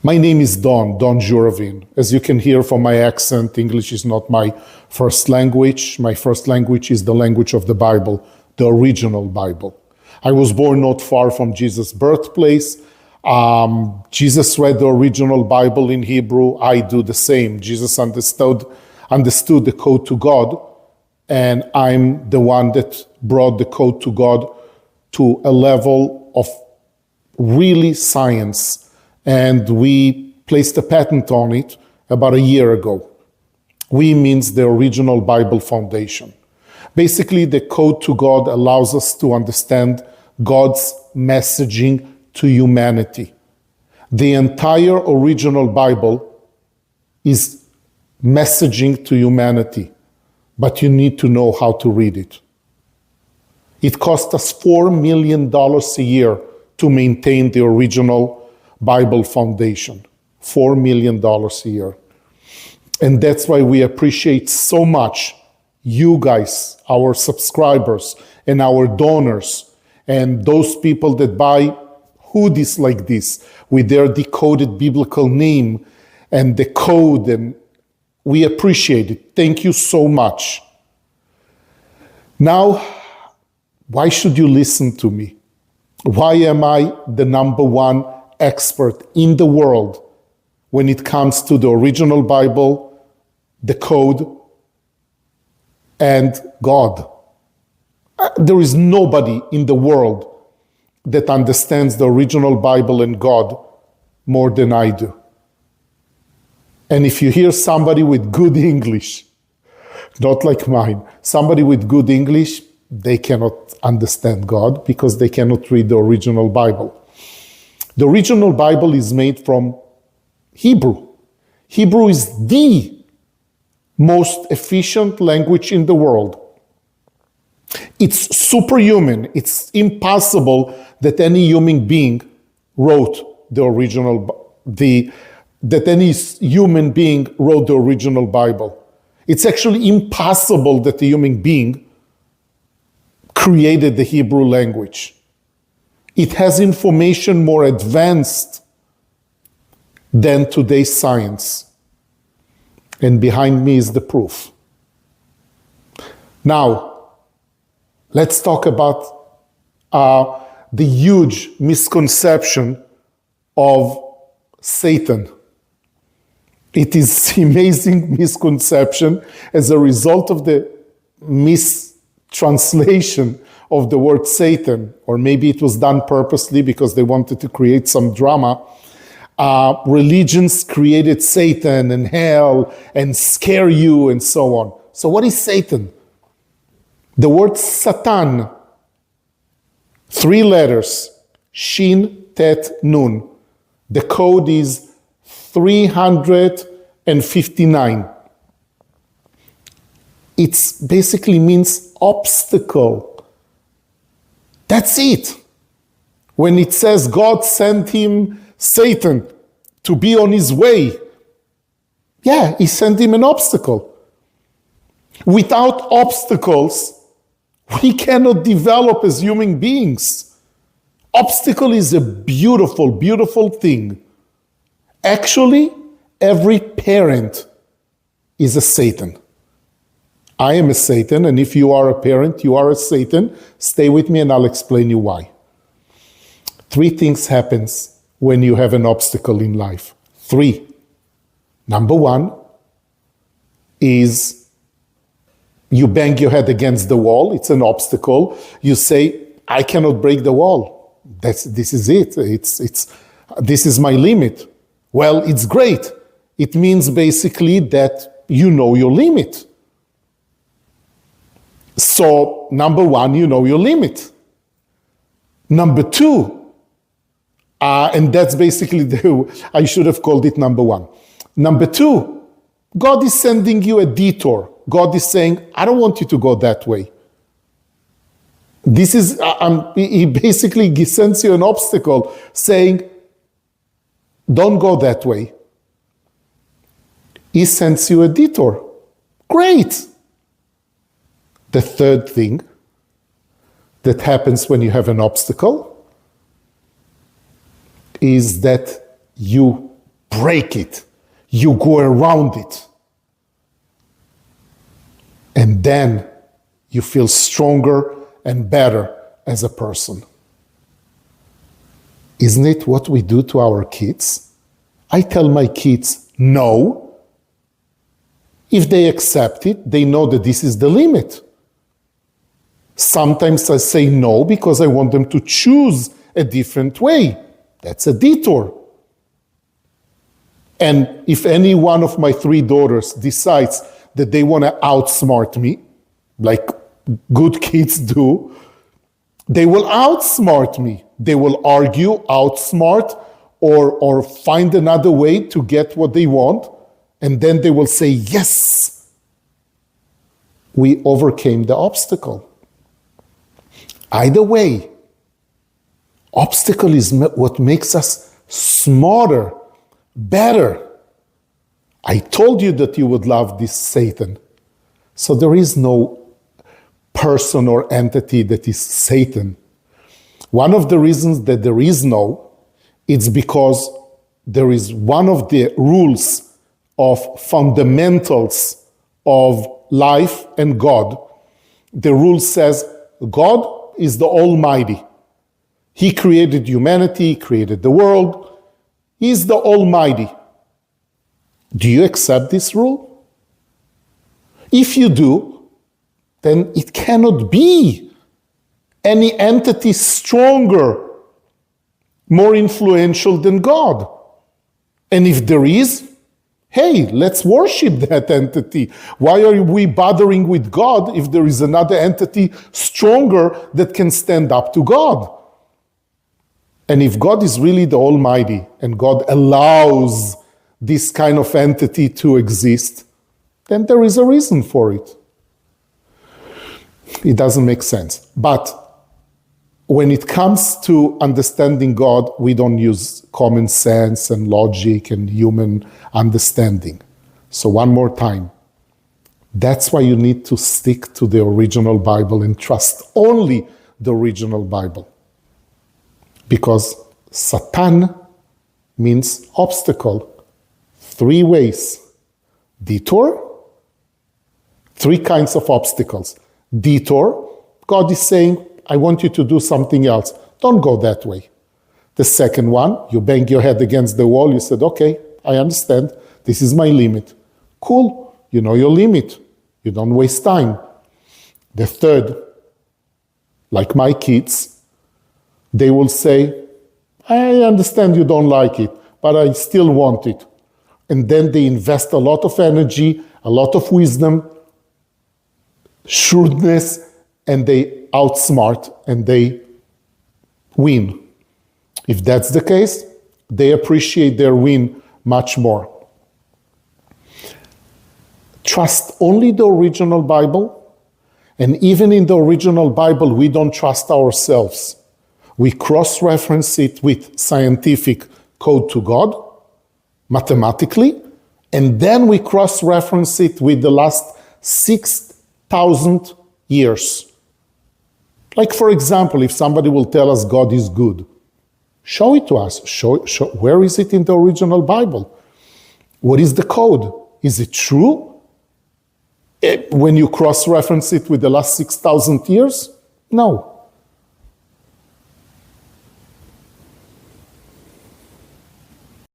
My name is Don Juravin. As you can hear from my accent, English is not my first language. My first language is the language of the Bible, the original Bible. I was born not far from Jesus' birthplace. Jesus read the original Bible in Hebrew. I do the same. Jesus understood the code to God, and I'm the one that brought the code to God to a level of really science. And we placed a patent on it about a year ago. We means the original Bible foundation. Basically, the code to God allows us to understand God's messaging to humanity. The entire original Bible is messaging to humanity, but you need to know how to read it. It cost us $4 million a year to maintain the original Bible foundation. $4 million a year. And that's why we appreciate so much you guys, our subscribers, and our donors, and those people that buy hoodies like this with their decoded biblical name and the code, and we appreciate it. Thank you so much. Now, why should you listen to me? Why am I the number one expert in the world when it comes to the original Bible, the code, and God? There is nobody in the world that understands the original Bible and God more than I do. And if you hear somebody with good English, not like mine, somebody with good English, they cannot understand God because they cannot read the original Bible. The original Bible is made from Hebrew. Hebrew is the most efficient language in the world. It's superhuman. It's impossible that any human being wrote the original, that any human being wrote the original Bible. It's actually impossible that a human being created the Hebrew language. It has information more advanced than today's science. And behind me is the proof. Now, let's talk about the huge misconception of Satan. It is amazing misconception as a result of the mistranslation of the word Satan, or maybe it was done purposely because they wanted to create some drama. Religions created Satan and hell and scare you and so on. So what is Satan? The word Satan, 3 letters, Shin, Tet, Nun. The code is 359. It basically means obstacle. That's it. When it says God sent him Satan to be on his way, yeah, he sent him an obstacle. Without obstacles, we cannot develop as human beings. Obstacle is a beautiful, beautiful thing. Actually, every parent is a Satan. I am a Satan, and if you are a parent, you are a Satan. Stay with me and I'll explain you why. 3 things happens when you have an obstacle in life. 3. Number 1 is you bang your head against the wall. It's an obstacle. You say, I cannot break the wall. This is it. This is my limit. Well, it's great. It means basically that you know your limit. So, number 1, you know your limit. Number 2, and that's basically I should have called it number 1. Number 2, God is sending you a detour. God is saying, I don't want you to go that way. This is, he basically sends you an obstacle saying, don't go that way. He sends you a detour. Great. The third thing that happens when you have an obstacle is that you break it. You go around it. And then you feel stronger and better as a person. Isn't it what we do to our kids? I tell my kids, no. If they accept it, they know that this is the limit. Sometimes I say no because I want them to choose a different way. That's a detour. And if any one of my 3 daughters decides that they want to outsmart me, like good kids do, they will outsmart me. They will argue, outsmart, or find another way to get what they want. And then they will say, yes, we overcame the obstacle. Either way, obstacle is what makes us smarter, better. I told you that you would love this Satan. So there is no person or entity that is Satan. One of the reasons that there is no, it's because there is one of the rules of fundamentals of life and God. The rule says God is the Almighty. He created humanity, He created the world. He is the Almighty. Do you accept this rule? If you do, then it cannot be any entity stronger, more influential than God. And if there is, hey, let's worship that entity. Why are we bothering with God if there is another entity stronger that can stand up to God? And if God is really the Almighty and God allows this kind of entity to exist, then there is a reason for it. It doesn't make sense. But when it comes to understanding God, we don't use common sense and logic and human understanding. So one more time, that's why you need to stick to the original Bible and trust only the original Bible. Because Satan means obstacle. 3 ways. Detour, 3 kinds of obstacles. Detour, God is saying, I want you to do something else. Don't go that way. The second one, you bang your head against the wall. You said, okay, I understand. This is my limit. Cool. You know your limit. You don't waste time. The third, like my kids, they will say, I understand you don't like it, but I still want it. And then they invest a lot of energy, a lot of wisdom, shrewdness, and they outsmart and they win. If that's the case, they appreciate their win much more. Trust only the original Bible, and even in the original Bible, we don't trust ourselves. We cross-reference it with scientific code to God, mathematically, and then we cross-reference it with the last 6,000 years. Like, for example, if somebody will tell us God is good, show it to us. Show, where is it in the original Bible? What is the code? Is it true? When you cross-reference it with the last 6,000 years? No.